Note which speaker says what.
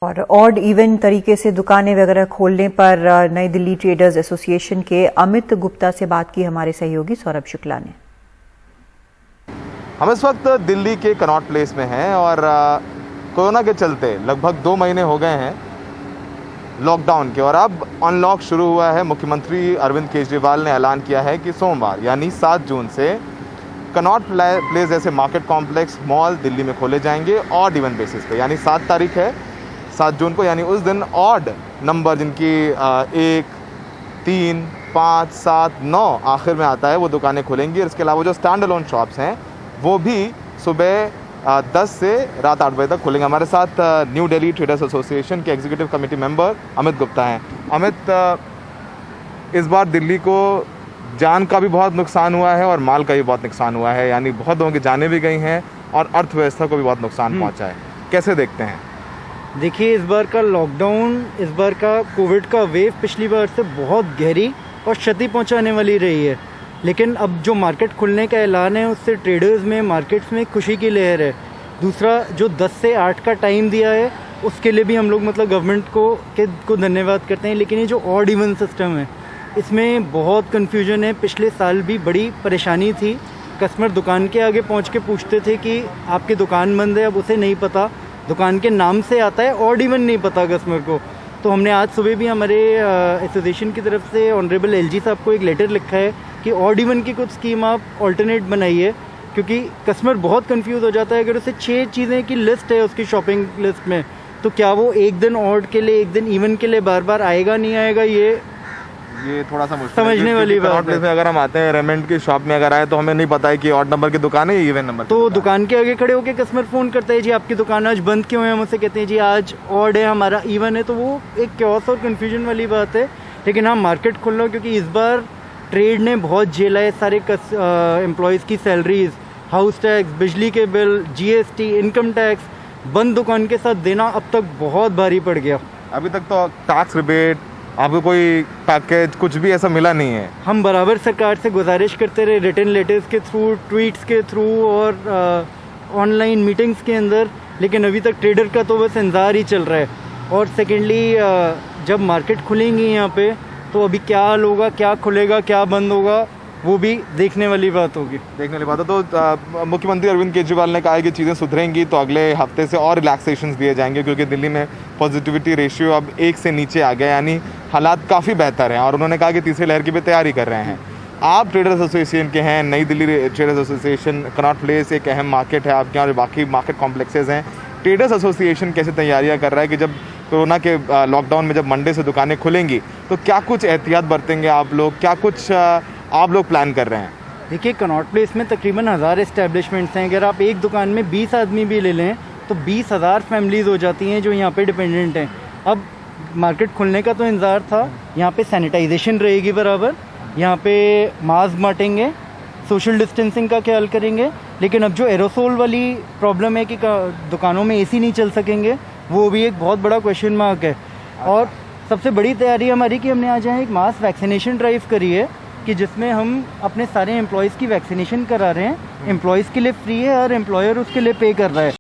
Speaker 1: और odd even तरीके से दुकानें वगैरह खोलने पर नई दिल्ली ट्रेडर्स एसोसिएशन के अमित गुप्ता से बात की हमारे सहयोगी सौरभ शुक्ला ने।
Speaker 2: हम इस वक्त दिल्ली के कनॉट प्लेस में हैं और कोरोना के चलते लगभग 2 महीने हो गए हैं लॉकडाउन के, और अब अनलॉक शुरू हुआ है। मुख्यमंत्री अरविंद केजरीवाल ने ऐलान किया है कि सोमवार यानी 7 जून से कनॉट प्लेस जैसे मार्केट कॉम्प्लेक्स, मॉल दिल्ली में खोले जाएंगे ऑड इवन बेसिस पे। यानी 7 तारीख है 7 जून को, यानी उस दिन ऑड नंबर जिनकी 1, 3, 5, 7, 9 आखिर में आता है वो दुकानें खुलेंगी। और इसके अलावा जो स्टैंड अलोन शॉप्स हैं वो भी सुबह 10 से रात 8 बजे तक खुलेंगे। हमारे साथ न्यू दिल्ली ट्रेडर्स एसोसिएशन के executive committee member Amit Gupta हैं। अमित, इस बार दिल्ली को जान का भी बहुत नुकसान हुआ है और माल का भी बहुत नुकसान हुआ है, यानी बहुत लोगों की जानें भी गई हैं और अर्थव्यवस्था को भी बहुत नुकसान पहुंचा है। कैसे देखते हैं?
Speaker 3: देखिए, इस बार का लॉकडाउन, इस बार का कोविड का वेव पिछली बार से बहुत गहरी और क्षति पहुंचाने वाली रही है। लेकिन अब जो मार्केट खुलने का ऐलान है उससे ट्रेडर्स में, मार्केट्स में खुशी की लहर है। दूसरा, जो 10 से 8 का टाइम दिया है उसके लिए भी हम लोग गवर्नमेंट को धन्यवाद करते हैं। लेकिन ये जो ऑड इवन सिस्टम है इसमें बहुत कन्फ्यूजन है। पिछले साल भी बड़ी परेशानी थी। कस्टमर दुकान के आगे पहुँच के पूछते थे कि आपकी दुकान बंद है, अब उसे नहीं पता, दुकान के नाम से आता है, ऑड इवन नहीं पता कस्टमर को। तो हमने आज सुबह भी हमारे एसोसिएशन की तरफ से ऑनरेबल एलजी साहब को एक लेटर लिखा है कि ऑड इवन की कुछ स्कीम आप ऑल्टरनेट बनाइए, क्योंकि कस्टमर बहुत कंफ्यूज हो जाता है। अगर उसे 6 चीज़ें की लिस्ट है उसकी शॉपिंग लिस्ट में, तो क्या वो एक दिन ऑड के लिए, एक दिन इवन के लिए बार बार आएगा नहीं आएगा, ये
Speaker 2: थोड़ा सा मुश्किल
Speaker 3: समझने वाली बात है।
Speaker 2: अगर हम आते हैं रेमंड की शॉप में अगर आए तो हमें नहीं पता है कि ऑड नंबर की दुकान है या इवन नंबर,
Speaker 3: तो दुकान के आगे खड़े होकर कस्टमर फ़ोन करता है, जी आपकी दुकान आज बंद क्यों है। हम उसे कहते हैं जी आज ऑड है, हमारा इवन है। तो वो एक क्योस और कन्फ्यूजन वाली बात है। लेकिन हाँ, मार्केट खुलना, क्योंकि इस बार ट्रेड ने बहुत झेला है। सारे एम्प्लॉयज़ की सैलरीज, हाउस टैक्स, बिजली के बिल, GST, इनकम टैक्स, बंद दुकान के साथ देना अब तक बहुत भारी पड़ गया।
Speaker 2: अभी तक तो टैक्स रिबेट, आपको कोई पैकेज कुछ भी ऐसा मिला नहीं है।
Speaker 3: हम बराबर सरकार से गुजारिश करते रहे, रिटन लेटर्स के थ्रू, ट्वीट्स के थ्रू और ऑनलाइन मीटिंग्स के अंदर, लेकिन अभी तक ट्रेडर का तो बस इंतज़ार ही चल रहा है। और सेकेंडली, जब मार्केट खुलेंगी यहाँ पे तो अभी क्या हाल होगा, क्या खुलेगा, क्या बंद होगा, वो भी देखने वाली बात होगी।
Speaker 2: तो मुख्यमंत्री अरविंद केजरीवाल ने कहा है कि चीज़ें सुधरेंगी तो अगले हफ्ते से और रिलैक्सेशंस दिए जाएंगे, क्योंकि दिल्ली में पॉजिटिविटी रेशियो अब 1 से नीचे आ गया, यानी हालात काफ़ी बेहतर हैं। और उन्होंने कहा कि तीसरी लहर की भी तैयारी कर रहे हैं। आप ट्रेडर्स एसोसिएशन के हैं, नई Delhi traders association, Connaught place एक अहम मार्केट है आपके यहाँ और बाकी मार्केट कॉम्प्लेक्सेज हैं। ट्रेडर्स एसोसिएशन कैसे तैयारियाँ कर रहा है कि जब कोरोना के लॉकडाउन में जब मंडे से दुकानें खुलेंगी तो क्या कुछ एहतियात बरतेंगे आप लोग, क्या कुछ आप लोग प्लान कर रहे हैं?
Speaker 3: देखिए, कनॉट प्लेस में तकरीबन 1000 एस्टेब्लिशमेंट्स हैं। अगर आप एक दुकान में 20 आदमी भी ले लें तो 20,000 फैमिलीज़ हो जाती हैं जो यहाँ पे डिपेंडेंट हैं। अब मार्केट खुलने का तो इंतज़ार था, यहाँ पे सैनिटाइजेशन रहेगी बराबर, यहाँ पे मास्क बांटेंगे, सोशल डिस्टेंसिंग का ख्याल करेंगे। लेकिन अब जो एरोसोल वाली प्रॉब्लम है कि दुकानों में AC नहीं चल सकेंगे, वो भी एक बहुत बड़ा क्वेश्चन मार्क है। और सबसे बड़ी तैयारी हमारी कि हमने आज यहाँ एक मास वैक्सीनेशन ड्राइव करी है कि जिसमें हम अपने सारे एम्प्लॉयज़ की वैक्सीनेशन करा रहे हैं। एम्प्लॉयज़ के लिए फ्री है और एम्प्लॉयर उसके लिए पे कर रहा है।